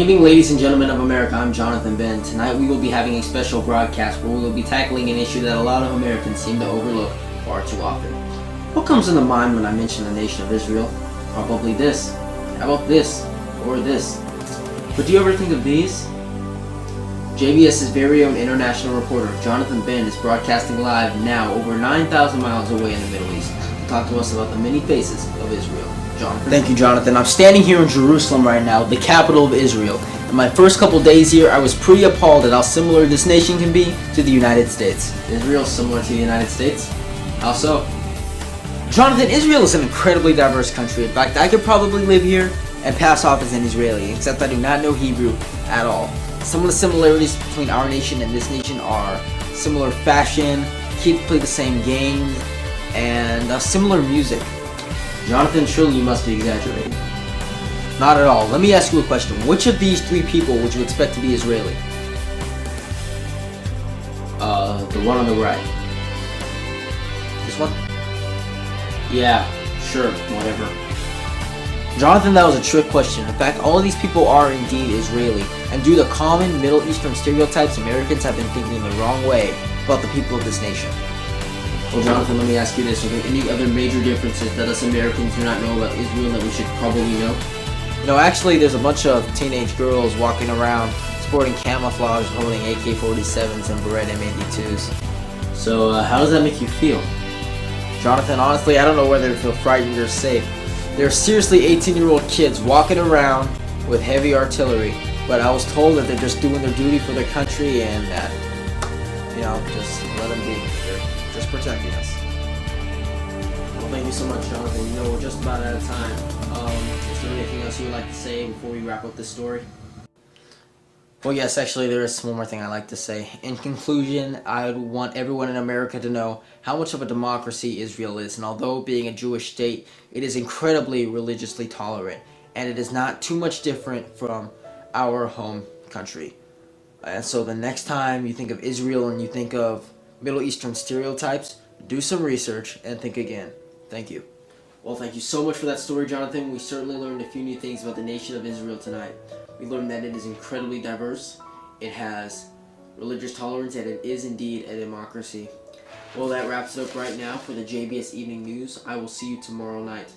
Good evening, ladies and gentlemen of America. I'm Jonathan Ben. Tonight we will be having a special broadcast where we will be tackling an issue that a lot of Americans seem to overlook far too often. What comes into mind when I mention the nation of Israel? Probably this. How about this? Or this? But do you ever think of these? JBS's very own international reporter, Jonathan Ben, is broadcasting live now over 9,000 miles away in the Middle East to talk to us about the many faces of Israel. Jonathan. Thank you, Jonathan. I'm standing here in Jerusalem right now, the capital of Israel. In my first couple days here, I was pretty appalled at how similar this nation can be to the United States. Israel similar to the United States? How so? Jonathan, Israel is an incredibly diverse country. In fact, I could probably live here and pass off as an Israeli, except I do not know Hebrew at all. Some of the similarities between our nation and this nation are similar fashion, kids play the same games, and similar music. Jonathan, surely you must be exaggerating. Not at all. Let me ask you a question. Which of these three people would you expect to be Israeli? The one on the right. This one? Yeah, sure, whatever. Jonathan, that was a trick question. In fact, all of these people are indeed Israeli, and due to common Middle Eastern stereotypes, Americans have been thinking the wrong way about the people of this nation. Well, Jonathan, let me ask you this. Are there any other major differences that us Americans do not know about Israel that we should probably know? No, actually, there's a bunch of teenage girls walking around sporting camouflage, holding AK-47s and Beretta M82s. So, how does that make you feel? Jonathan, honestly, I don't know whether to feel frightened or safe. There are seriously 18-year-old kids walking around with heavy artillery, but I was told that they're just doing their duty for their country and that, just let them be. They're just protecting us. Well, thank you so much, Jonathan. We're just about out of time. Is there anything else you would like to say before we wrap up this story? Well, yes, actually, there is one more thing I'd like to say. In conclusion, I would want everyone in America to know how much of a democracy Israel is, and although being a Jewish state, it is incredibly religiously tolerant, and it is not too much different from our home country. And so the next time you think of Israel and you think of Middle Eastern stereotypes, do some research and think again. Thank you. Well, thank you so much for that story, Jonathan. We certainly learned a few new things about the nation of Israel tonight. We learned that it is incredibly diverse, it has religious tolerance, and it is indeed a democracy. Well, that wraps it up right now for the JBS Evening News. I will see you tomorrow night.